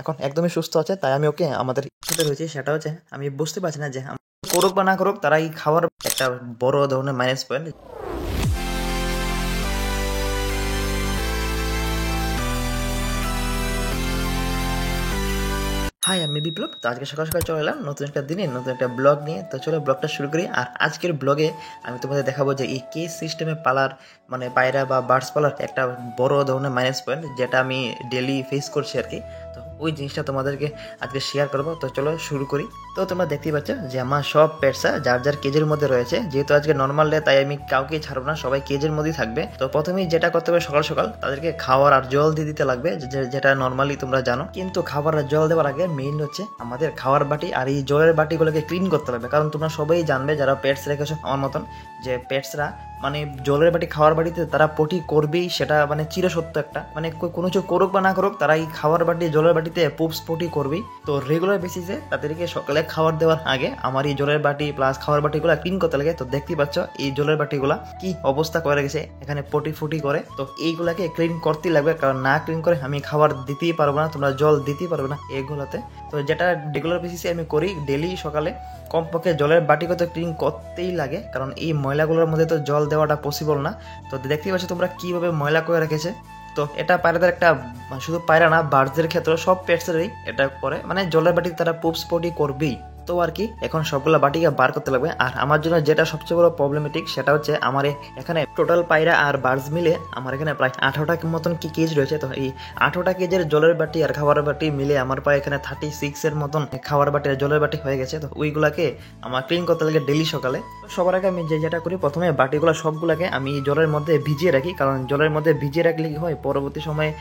এখন একদমই সুস্থ আছে, তাই আমি ওকে আমাদের সাথে রয়েছি। সেটা হচ্ছে আমি বুঝতে পারছি না যে করুক বা না করুক, তারা এই খাওয়ার একটা বড় ধরনের মাইনাস পয়েন্ট। হাই, আমি বিপ্লব। তো আজকে সকাল সকাল চলে এলাম নতুন একটা দিনে নতুন একটা ব্লগ নিয়ে। তো চলো ব্লগটা শুরু করি। আর আজকের ব্লগে আমি তোমাদের দেখাবো যে এই কেজ সিস্টেমে পালার মানে পায়রা বা বার্ডস পালার একটা বড় ধরনের মাইনাস পয়েন্ট, যেটা আমি ডেলি ফেস করছি আর কি। তো ওই জিনিসটা তোমাদেরকে আজকে শেয়ার করবো। তো চলো শুরু করি। তো তোমরা দেখতেই পাচ্ছ যে আমার সব পেটসা যার যার কেজের মধ্যে রয়েছে। যেহেতু আজকে নর্মাল ডে, তাই আমি কাউকে ছাড়বো না, সবাই কেজের মধ্যেই থাকবে। তো প্রথমেই যেটা করতে হবে, সকাল সকাল তাদেরকে খাবার আর জল দিয়ে দিতে লাগবে, যেটা নর্মালি তোমরা জানো। কিন্তু খাবার আর জল দেওয়ার আগে মেইন হচ্ছে আমাদের খাওয়ার বাটি আর এই জলের বাটিগুলোকে ক্লিন করতে হবে। কারণ তোমরা সবাই জানবে যারা পেটস রেখেছো আমার মতন, যে পেটসরা মানে জলের বাটি খাওয়ার বাটিতে তারা পটি করবেই, সেটা মানে চিরসত্য একটা। মানে কোনো কিছু করুক বা না করুক, তারা এই খাওয়ার বাটি জলের বাটিতে পুপস পটি করবেই। তো রেগুলার বেসিসে তাদেরকে সকালে খাবার দেওয়ার আগে আমার এই জলের বাটি প্লাস খাওয়ার বাটিগুলো ক্লিন করতে লাগে। তো দেখতেই পাচ্ছ এই জলের বাটিগুলা কি অবস্থা করে রেখেছে, এখানে পটি ফুটি করে। তো এইগুলাকে ক্লিন করতেই লাগবে, কারণ না ক্লিন করে আমি খাবার দিতেই পারবো না, তোমরা জল দিতেই পারবে না এগুলোতে। তো যেটা রেগুলার বেসিসে আমি করি, ডেলি সকালে কমপক্ষে জলের বাটিকে তো ক্লিন করতেই লাগে, কারণ এই ময়লাগুলোর মধ্যে তো জল দেওয়াটা পসিবল না। তো দেখতেই পাচ্ছ তোমরা কিভাবে ময়লা করে রেখেছে। তো এটা পায়রাদের একটা, শুধু পায়রা না, বার্ডসদের ক্ষেত্রে সব পেটসেরই এটা করে, মানে জলের বাটিতে তারা পুপস পটি করবেই। তো আর কি এখন সবগুলো বাটিকে বার করতে লাগবে। আর আমার জন্য যেটা সবচেয়ে বড় প্রবলেমেটিক, সেটা হচ্ছে আমার এখানে টোটাল পায়রা আর বার্ডস মিলে আমার এখানে প্রায় 18টা মতন কি কেজ রয়েছে। তো এই 18টা কেজের জলের বাটি আর খাবারের বাটি মিলে আমার প্রায় এখানে 36 এর মতন খাবার বাটি আর জলের বাটি হয়ে গেছে। তো ওইগুলাকে আমার ক্লিন করতে লাগে ডেলি সকালে। তো সবার আগে আমি যেটা করি, প্রথমে বাটিগুলো সবগুলাকে আমি জলের মধ্যে ভিজিয়ে রাখি। কারণ জলের মধ্যে ভিজিয়ে রাখলে কি হয়, পরবর্তী সময়ে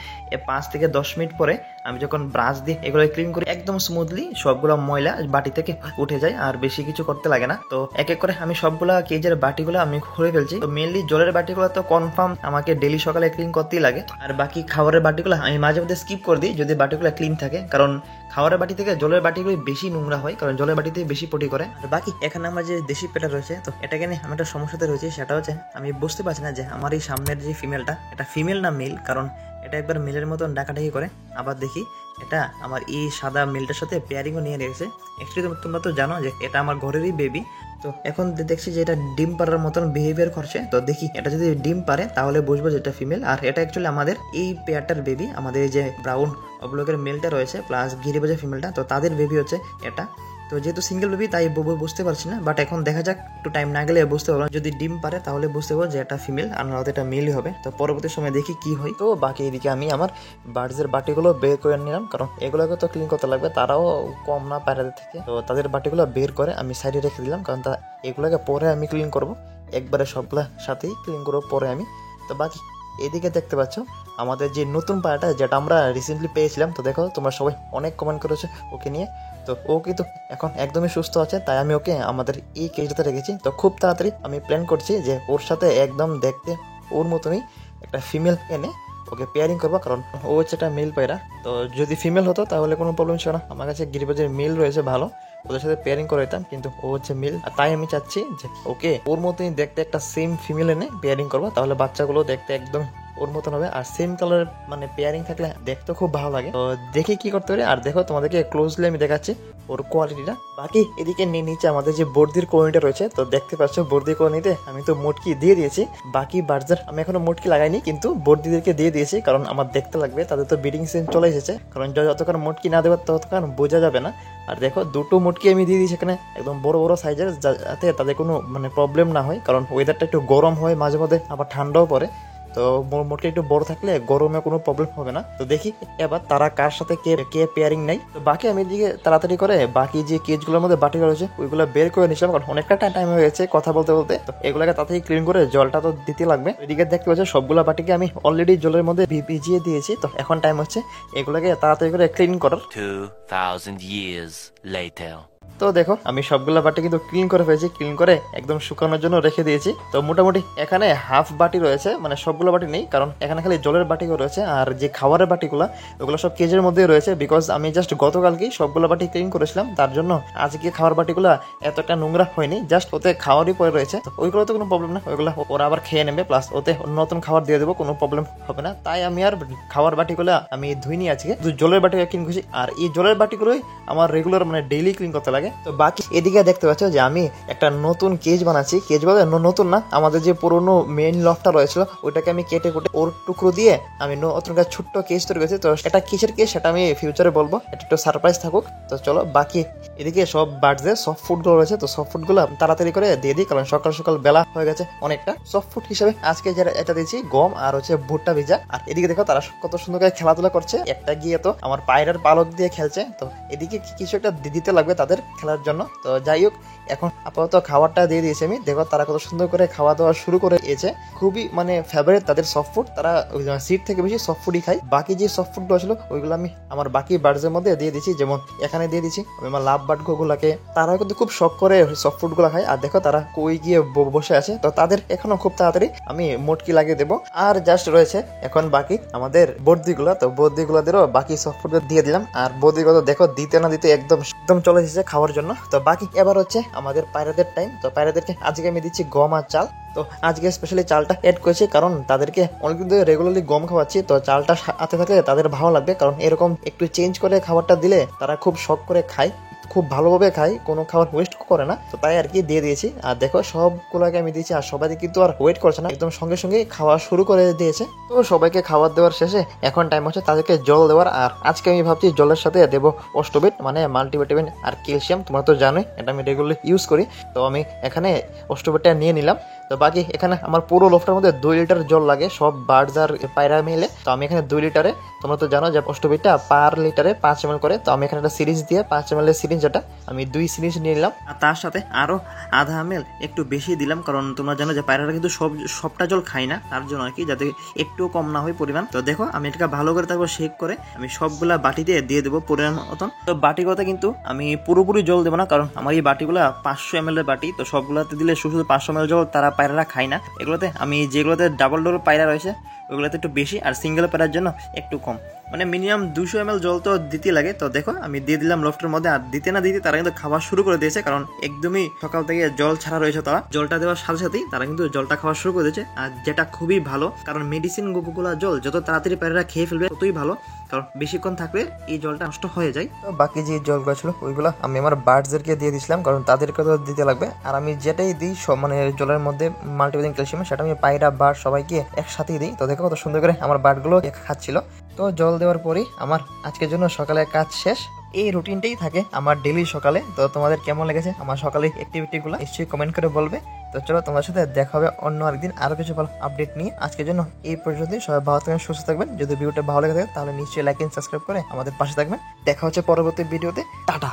5 থেকে 10 মিনিট পরে আমি যখন ব্রাশ দিয়ে এগুলো ক্লিন করি, একদম স্মুথলি সবগুলো ময়লা বাটি থেকে উঠে যায়, আর বেশি কিছু করতে লাগে না। তো এক এক করে আমি সবগুলা কেজের বাটিগুলো আমি খুলে ফেলছি। তো মেনলি জলের বাটিগুলো তো কনফার্ম আমাকে ডেলি সকালে ক্লিন করতেই লাগে। আর বাকি খাবারের বাটিগুলো আমি মাঝে মধ্যে স্কিপ করে দিই যদি বাটিগুলো ক্লিন থাকে, কারণ খাবারের বাটি থেকে জলের বাটিগুলো বেশি নোংরা হয়, কারণ জলের বাটিতে বেশি পটি করে। আর বাকি এখানে আমার যে দেশি পেটা রয়েছে, তো এটাকে নিয়ে আমি একটা সমস্যাতে রয়েছে। সেটা হচ্ছে আমি বুঝতে পারছি না যে আমার এই সামনের যে ফিমেলটা, এটা ফিমেল না মেল। কারণ এটা একবার মেলের মতন ডাকাডাকি করে, আবার দেখি এটা আমার এই সাদা মেলটার সাথে পেয়ারিংও নিয়ে রেখেছে। অ্যাকচুয়ালি তোমরা তো জানো যে এটা আমার ঘরেরই বেবি। তো এখন দেখছি যে এটা ডিম পাড়ার মতন বিহেভিয়ার করছে। তো দেখি এটা যদি ডিম পারে তাহলে বুঝবো যে এটা ফিমেল। আর এটা অ্যাকচুয়ালি আমাদের এই পেয়ারটার বেবি, আমাদের এই যে ব্রাউন অবলোকের মেলটা রয়েছে প্লাস গিরিবাজা ফিমেলটা, তো তাদের বেবি হচ্ছে এটা। তো যেহেতু সিঙ্গেল বেবি তাই বুঝতে পারছি না, বাট এখন দেখা যাক, একটু টাইম না গেলে বুঝতে পারবো। যদি ডিম পারে তাহলে বুঝতে পারবো যে এটা ফিমেল, আর নাহলে এটা মেলই হবে। তো পরবর্তী সময় দেখি কি হয়। তো বাকি এদিকে আমি আমার বার্ডসের বাটিগুলো বের করে নিলাম, কারণ এগুলোকে তো ক্লিন করতে লাগবে, তারাও কম না পায়রাদের থেকে। তো তাদের বাটিগুলো বের করে আমি সাইডে রেখে দিলাম, কারণ এগুলোকে পরে আমি ক্লিন করব, একবারে সবগুলা সাথেই ক্লিন করবো পরে আমি। তো বাকি এদিকে দেখতে পাচ্ছ আমাদের যে নতুন পায়রাটা, যেটা আমরা রিসেন্টলি পেয়েছিলাম। তো দেখো তোমরা সবাই অনেক কমেন্ট করেছো ওকে নিয়ে। তো ও কিন্তু এখন একদমই সুস্থ আছে, তাই আমি ওকে আমাদের এই কেজটাতে রেখেছি। তো খুব তাড়াতাড়ি আমি প্ল্যান করছি যে ওর সাথে একদম দেখতে ওর মতনই একটা ফিমেল এনে ওকে পেয়ারিং করবো, কারণ ও হচ্ছে একটা মেল পায়রা। তো যদি ফিমেল হতো তাহলে কোনো প্রবলেম ছিল না, আমার কাছে গিরিবাজের মেল রয়েছে ভালো, ওদের সাথে পেয়ারিং করে দিতাম। কিন্তু ও হচ্ছে মেল, আর তাই আমি চাচ্ছি যে ওকে ওর মতনই দেখতে একটা সেম ফিমেল এনে পেয়ারিং করবো, তাহলে বাচ্চাগুলো দেখতে একদম ওর মতন হবে। আর সেম কালারের মানে পেয়ারিং থাকলে দেখতে খুব ভালো লাগে। তো দেখি কি করতে পারি। আর দেখো তোমাদেরকে ক্লোজলি আমি দেখাচ্ছি ওর কোয়ালিটিটা। বাকি এদিকে নিচে আমাদের যে বর্দির কলোনিটা রয়েছে, তো দেখতে পাচ্ছ বর্দির কলোনিতে আমি তো মোটকি দিয়ে দিয়েছি। বাকি বার্ডদের আমি এখনো মোটকি লাগাইনি, কিন্তু বর্দিদেরকে দিয়ে দিয়েছি, কারণ আমার দেখতে লাগবে, তাদের তো ব্রিডিং সিজন চলে এসেছে। কারণ যতক্ষণ মোটকি না দেবে ততক্ষণ বোঝা যাবে না। আর দেখো দুটো মোটকি আমি দিয়ে দিয়েছি এখানে, একদম বড় বড় সাইজের, যাতে তাদের কোনো মানে প্রবলেম না হয়। কারণ ওয়েদারটা একটু গরম হয় মাঝে মধ্যে, আবার ঠান্ডাও পড়ে। তো মোটকে একটু বড় থাকলে গরমে কোনো প্রবলেম হবে না। তো দেখি এবার তারা কার সাথে কে পেয়ারিং নেই। তো বাকি আমি এদিকে তাড়াতাড়ি করে বাকি যে কেজগুলোর মধ্যে বাটিগুলো রয়েছে ওইগুলো বের করে নিয়েছিলাম, কারণ অনেকটা টাইম হয়ে গেছে কথা বলতে বলতে। তো এগুলোকে তাড়াতাড়ি ক্লিন করে জলটা তো দিতে লাগবে। এদিকে দেখতে পাচ্ছি সবগুলো বাটিকে আমি অলরেডি জলের মধ্যে ভিজিয়ে দিয়েছি। তো এখন টাইম হচ্ছে এগুলোকে তাড়াতাড়ি করে ক্লিন করার। 2000 years later. তো দেখো আমি সবগুলা বাটি কিন্তু ক্লিন করে ফেলেছি, ক্লিন করে একদম শুকানোর জন্য রেখে দিয়েছি। তো মোটামুটি এখানে হাফ বাটি রয়েছে, মানে সবগুলো বাটি নেই, কারণ এখানে খালি জলের বাটিও রয়েছে, আর যে খাবারের বাটিগুলো ওগুলো সব কেজের মধ্যেই রয়েছে। বিকজ আমি জাস্ট গতকালকেই সবগুলো বাটি ক্লিন করেছিলাম, তার জন্য আজকে খাওয়ার বাটিগুলো এতটা নোংরা হয়নি, জাস্ট ওতে খাওয়ারই পরে রয়েছে। তো ওইগুলো তো কোনো প্রবলেম না, ওইগুলো ওরা আবার খেয়ে নেবে, প্লাস ওতে নতুন খাবার দিয়ে দেবো, কোনো প্রবলেম হবে না। তাই আমি আর খাওয়ার বাটিগুলো আমি ধুইনি আজকে, জলের বাটি ক্লিন করছি। আর এই জলের বাটিগুলোই আমার রেগুলার মানে ডেইলি ক্লিন করতে লাগে। তো বাকি এদিকে দেখতে পাচ্ছ যে আমি একটা নতুন কেজ বানাচ্ছি, কেজ বলতে নতুন না, আমাদের যে পুরোনো মেইন লফটা রয়েছিল ওইটাকে আমি কেটে কুটে ওর টুকরো দিয়ে আমি নতুন একটা ছোট্ট কেজ তৈরি করেছি। তো এটা কিসের কেজ সেটা আমি ফিউচারে বলবো, এটা একটু সারপ্রাইজ থাকুক। তো চলো বাকি এদিকে সব বার্ডসের সফট ফুডগুলো রয়েছে, তো সফট ফুডগুলো তাড়াতাড়ি করে দিয়ে দিই, কারণ সকাল সকাল বেলা হয়ে গেছে অনেকটা। সফট ফুড হিসেবে আজকে যেটা এটা দিয়েছি গম আর হচ্ছে ভুট্টা ভিজা। আর এদিকে দেখো তারা কত সুন্দর করে খেলাধুলা করছে, একটা গিয়ে তো আমার পায়রার পালক দিয়ে খেলছে। তো এদিকে কিছু একটা দিতে লাগবে তাদের খেলার জন্য। তো যাই হোক এখন আপাতত খাবারটা দিয়ে দিয়েছি আমি, দেখো তারা কত সুন্দর করে খাওয়া দাওয়া শুরু করে দিয়েছে। খুবই মানে ফেভারিট তাদের সফট ফুড, তারা সিড থেকে বেশি সফট ফুডই খায়। বাকি যে সফট ফুডগুলো ছিল ওইগুলো আমি আমার বাকি বার্ডসের মধ্যে দিয়ে দিচ্ছি, যেমন এখানে দিয়ে দিচ্ছি আমি আমার লাভ বার্ড গুলাকে, তারাও কিন্তু খুব শখ করে সফট ফুড গুলো খায়। আর দেখো তারা কই গিয়ে বসে আছে, তো তাদের এখনো খুব তাড়াতাড়ি আমি মোটকি লাগিয়ে দেবো। আর জাস্ট রয়েছে এখন বাকি আমাদের বর্দিগুলো, তো বর্দিগুলোদেরও বাকি সফট ফুড দিয়ে দিলাম। আর বর্দিগুলো দেখো দিতে না দিতে একদম একদম চলে এসেছে খাওয়ার জন্য। তো বাকি এবার হচ্ছে আমাদের পায়রাদের টাইম। তো পায়রাদেরকে আজকে আমি দিচ্ছি গম আর চাল। তো আজকে স্পেশালি চালটা এড করেছি, কারণ তাদেরকে অনেকদিন ধরে রেগুলারলি গম খাওয়াচ্ছি, তো চালটা হাতে থাকলে তাদের ভালো লাগবে, কারণ এরকম একটু চেঞ্জ করে খাবারটা দিলে তারা খুব শখ করে খায়, খুব ভালোভাবে খাই, কোনো খাবার ওয়েস্ট করে না। তো তাই আর কি দিয়ে দিয়েছি। আর দেখো সবগুলোকে আমি দিয়েছি, আর সবাই কিন্তু আর ওয়েট করছে না, একদম সঙ্গে সঙ্গে খাওয়া শুরু করে দিয়েছে। তো সবাইকে খাবার দেওয়ার শেষে এখন টাইম হচ্ছে তাদেরকে জল দেওয়ার। আর আজকে আমি ভাবছি জলের সাথে দেবো অস্টোবেট, মানে মাল্টিভিটামিন আর ক্যালসিয়াম, তোমরা তো জানোই এটা আমি রেগুলারলি ইউজ করি। তো আমি এখানে অস্টোবেটটা নিয়ে নিলাম। তো বাকি এখানে আমার পুরো লোফটার মধ্যে 2 লিটার জল লাগে সব বার্ডস আর পায়রা মিলে। তো আমি এখানে 2 লিটারে, তোমরা তো জানো যে অস্টোবেটটা পার লিটারে 5 ml করে। তো আমি এখানে একটা সিরিজ দিয়ে 5 ml এর সিরিজ, যেটা আমি 2 সিরিজ নিয়ে নিলাম। আর তার সাথে আরো আধা ml একটু বেশি দিলাম, কারণ তোমরা জানো যে পায়রারা কিন্তু সবটা জল খায় না, তার জন্য আর কি, যাতে একটু কম না হয় পরিমাণ। তো দেখো আমি এটাকে ভালো করে তারপর শেক করে আমি সবগুলা বাটিতে দিয়ে দেবো পরিমাণ মতন। তো বাটিগুলোতে কিন্তু আমি পুরোপুরি জল দেবো না, কারণ আমার এই বাটিগুলা 500 ml এর বাটি। তো সবগুলাতে দিলে শুধু 500 ml জল তারা পায়রারা খায় না। এগুলোতে আমি যেগুলোতে ডাবল ডোর পায়রা রয়েছে ওগুলোতে একটু বেশি, আর সিঙ্গেল পায়রার জন্য একটু কম, মানে মিনিমাম 200 ml জল তো দিতে লাগে। তো দেখো আমি দিয়ে দিলাম লফটের মধ্যে। আর দিতে না দিতে তারা কিন্তু খাওয়া শুরু করে দিয়েছে, কারণ একদমই সকাল থেকে জল ছাড়া রয়েছে তারা। জলটা দেওয়ার সাথে সাথেই তারা কিন্তু জলটা খাওয়া শুরু করে দিয়েছে, আর যেটা খুবই ভালো, কারণ মেডিসিন গুলা জল যত তাড়াতাড়ি পায়রারা খেয়ে ফেলবে ততই ভালো, কারণ বেশিক্ষণ থাকলে এই জলটা নষ্ট হয়ে যায়। তো বাকি যে জলগুলো ছিল ওইগুলো আমি আমার বার্ডসদেরকে দিয়ে দিয়েছিলাম, কারণ তাদেরকে তো দিতে লাগবে। আর আমি যেটাই দিই সব মানে জলের মধ্যে মাল্টিভিটামিন ক্যালসিয়াম, সেটা আমি পায়রা বার্ড সবাইকে একসাথেই দিই। তো দেখো কত সুন্দর করে আমার বার্ডগুলো খাচ্ছিল। তো জল দেওয়ার পরেই আমার আজকের জন্য সকালে কাজ শেষ। এই রুটিনটাই থাকে আমার ডেলি সকালে। তো তোমাদের কেমন লেগেছে আমার সকালে অ্যাক্টিভিটিগুলো নিশ্চয়ই কমেন্ট করে বলবে। তো চলো তোমার সাথে দেখা হবে অন্য আরেকদিন আরো কিছু ভালো আপডেট নিয়ে। আজকের জন্য এই পর্যন্তই। সবাই ভালো থাকবেন, সুস্থ থাকবেন। যদি ভিডিওটা ভালো লেগে থাকে তাহলে নিশ্চয়ই লাইক এন্ড সাবস্ক্রাইব করে আমাদের পাশে থাকবেন। দেখা হচ্ছে পরবর্তী ভিডিওতে। টাটা।